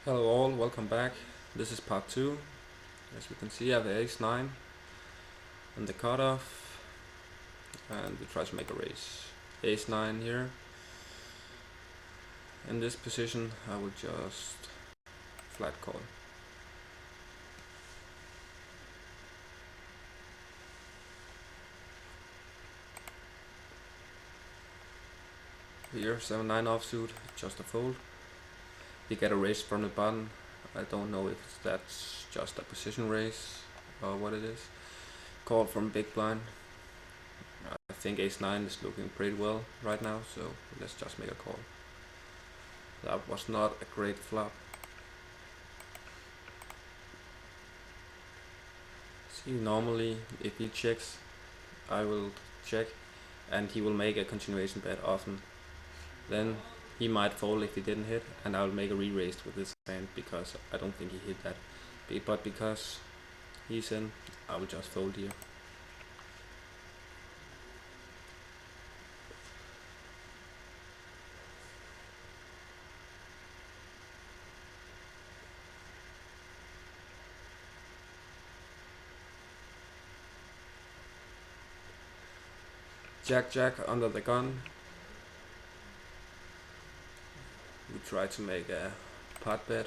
Hello all, welcome back. This is part 2. As we can see, I have the ace-9 and the cutoff, and we try to make a raise. Ace-9 here. In this position, I will just flat call. Here, 7-9 offsuit, just a fold. We get a raise from the button. I don't know if that's just a position raise or what it is. Call from big blind. I think ace-9 is looking pretty well right now, so let's just make a call. That was not a great flop. See, normally if he checks, I will check, and he will make a continuation bet often. Then he might fold if he didn't hit, and I will make a re-raise with this hand because I don't think he hit that. But because he's in, I will just fold here. Jack under the gun. We try to make a pot bet,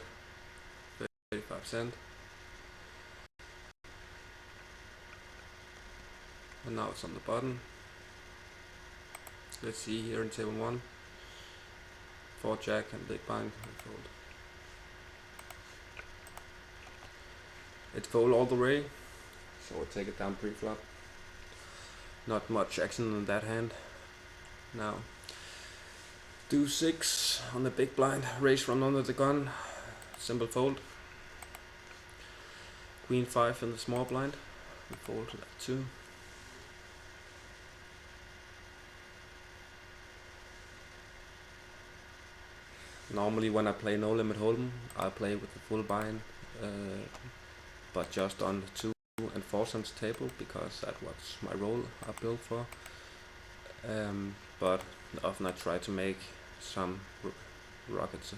35%. And now it's on the button. Let's see here in table 1. 4 Jack and big blind and fold. It fold all the way, so we'll take it down pre-flop. Not much action in that hand. Now, do 6 on the big blind, raise from under the gun, simple fold. Queen 5 in the small blind, we fold to that too. Normally when I play no limit hold'em, I play with the full bind, but just on the 2 and 4 cents table because that was my role I built for. But often I try to make some rockets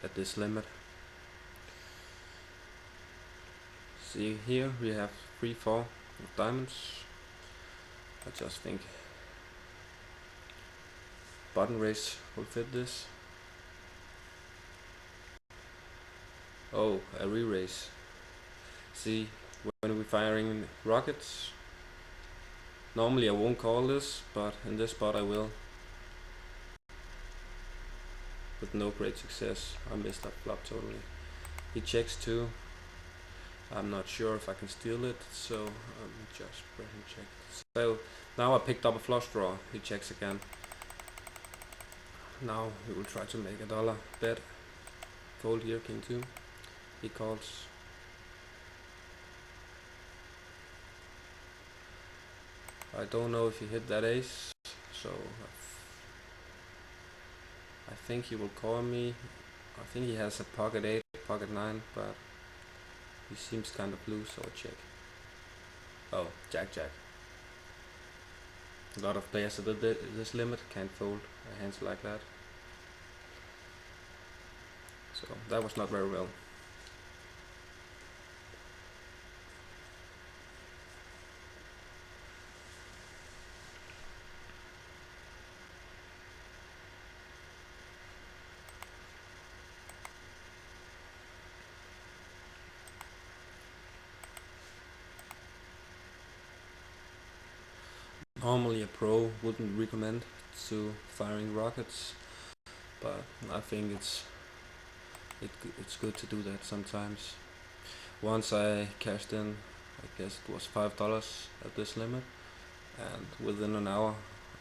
at this limit. See here we have 3-4 of diamonds. I just think button raise will fit this. Oh, a re-raise. See, when we're firing rockets, normally I won't call this, but in this spot I will. With no great success, I missed that flop totally. He checks too. I'm not sure if I can steal it, so I'm just pressing check. So now I picked up a flush draw. He checks again. Now we will try to make a dollar bet. Fold here, king 2. He calls. I don't know if he hit that ace, so I think he will call me. I think he has a pocket 8, pocket 9, but he seems kind of loose, so I check. Oh, Jack. A lot of players at this limit can't fold hands like that. So that was not very well. Normally a pro wouldn't recommend to firing rockets, but I think it's good to do that sometimes. Once I cashed in, I guess it was $5 at this limit, and within an hour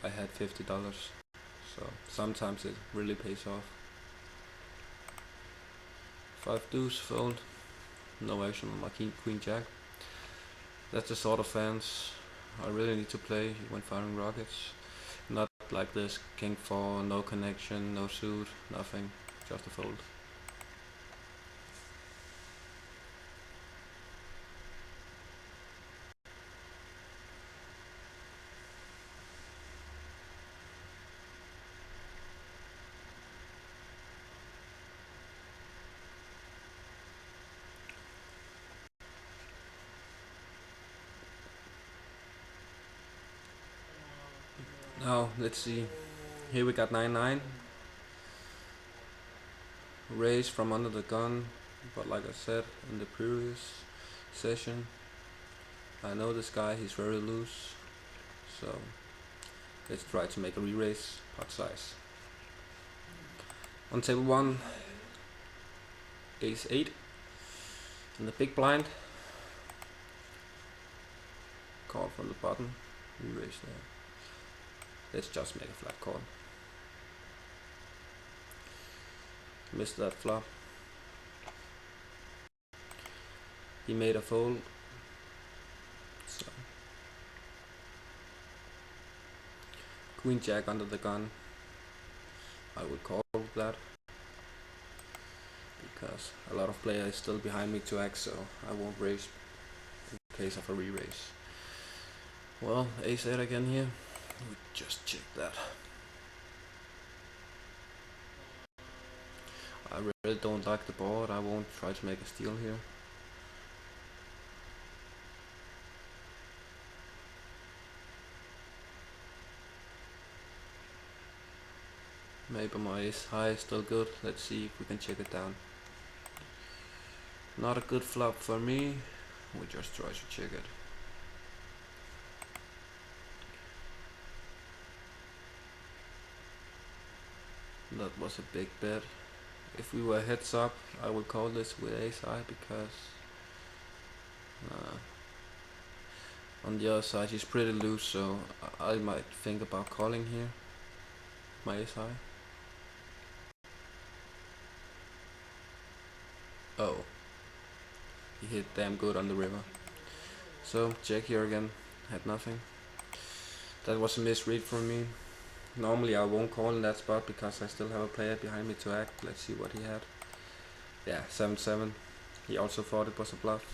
I had $50. So sometimes it really pays off. 5 deuce fold, no action on my queen jack. That's the sort of fans I really need to play when firing rockets. Not like this, king 4, no connection, no suit, nothing, just a fold. Now let's see. Here we got 9-9. Raise from under the gun, but like I said in the previous session, I know this guy, he's very loose, so let's try to make a re-raise pot size. On table 1, ace 8 in the big blind, call from the bottom, re-raise there. Let's just make a flat call. Missed that flop. He made a fold, so queen jack under the gun. I would call that because a lot of players still behind me to act, so I won't raise in case of a re-raise. Well, ace 8 again here. We just check that. I really don't like the board. I won't try to make a steal here. Maybe my ace high is still good. Let's see if we can check it down. Not a good flop for me. We just try to check it. That was a big bet. If we were heads up, I would call this with ace high because on the other side he's pretty loose, so I might think about calling here. My ace high. Oh, he hit damn good on the river. So check here again, had nothing. That was a misread from me. Normally I won't call in that spot because I still have a player behind me to act. Let's see what he had. Yeah, 7-7. He also thought it was a bluff.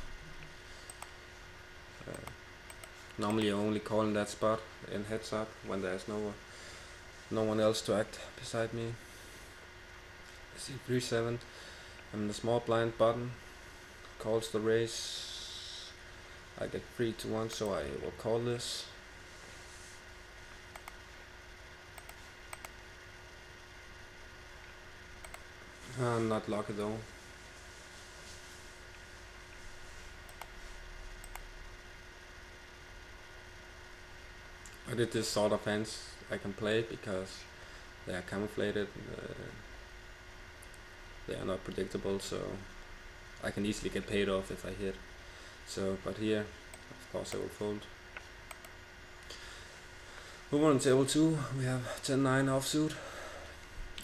Normally I only call in that spot in heads up when there's no one else to act beside me. I see 3-7. I'm the small blind button. Calls the raise. I get 3-1, so I will call this. I'm not lucky though. I did this sort of hands I can play because they are camouflated. They are not predictable, so I can easily get paid off if I hit. So, but here, of course I will fold. Over on table 2, we have 10-9 offsuit.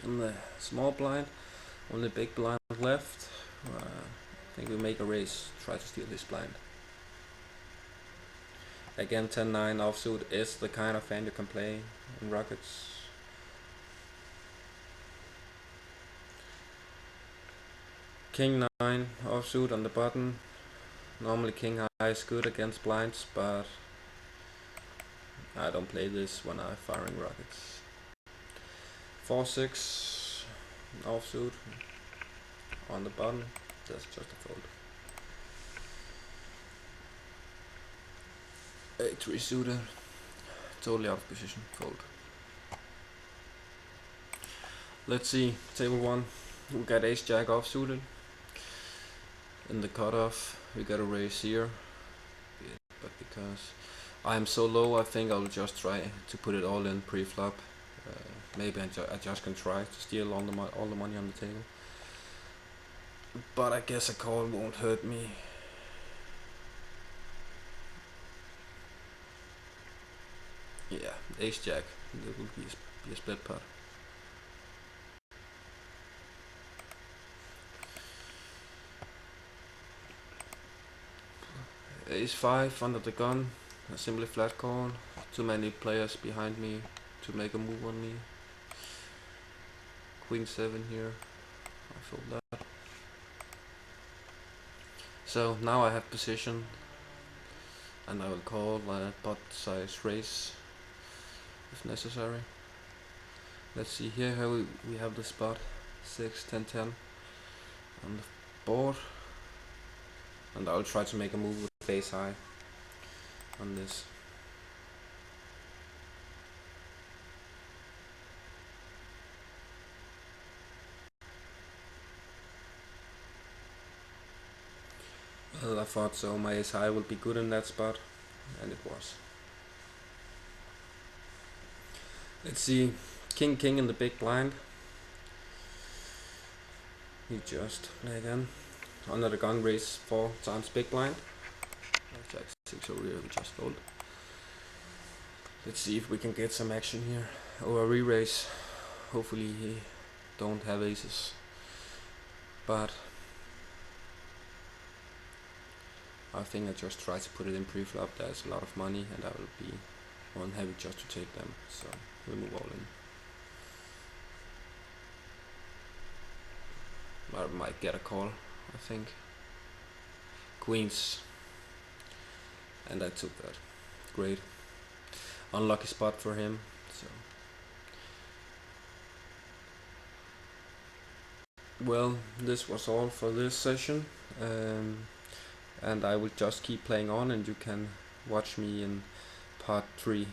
In the small blind, only big blind left. I think we make a raise, try to steal this blind. Again, 10-9 offsuit is the kind of hand you can play in Rockets. King 9 offsuit on the button. Normally king high is good against blinds, but I don't play this when I'm firing Rockets. 4-6 offsuit on the button. That's just a fold. 8-3 suited, totally out of position, fold. Let's see, table 1, we got ace jack offsuited. In the cutoff, we got a raise here, but because I am so low, I think I'll just try to put it all in pre-flop. Maybe I just can try to steal all the money on the table. But I guess a call won't hurt me. Yeah, ace jack, it will be a split pot. Ace 5 under the gun, a simply flat call. Too many players behind me to make a move on me. Queen 7 here, I fold that. So now I have position, and I will call a pot size raise if necessary. Let's see here how we have the spot 6, 10, 10 on the board, and I'll try to make a move with face high on this. Well, I thought so. My ace high would be good in that spot, and it was. Let's see. King king in the big blind. He just play again. Under the gun, raise 4 times big blind. Jack 6 over here, we just fold. Let's see if we can get some action here. Or a re-raise. Hopefully he don't have aces. But I think I just try to put it in pre-flop. There's a lot of money and I will be more than happy just to take them. So we'll move all in. I might get a call, I think. Queens. And I took that. Great. Unlucky spot for him. So well, this was all for this session. And I will just keep playing on and you can watch me in part 3.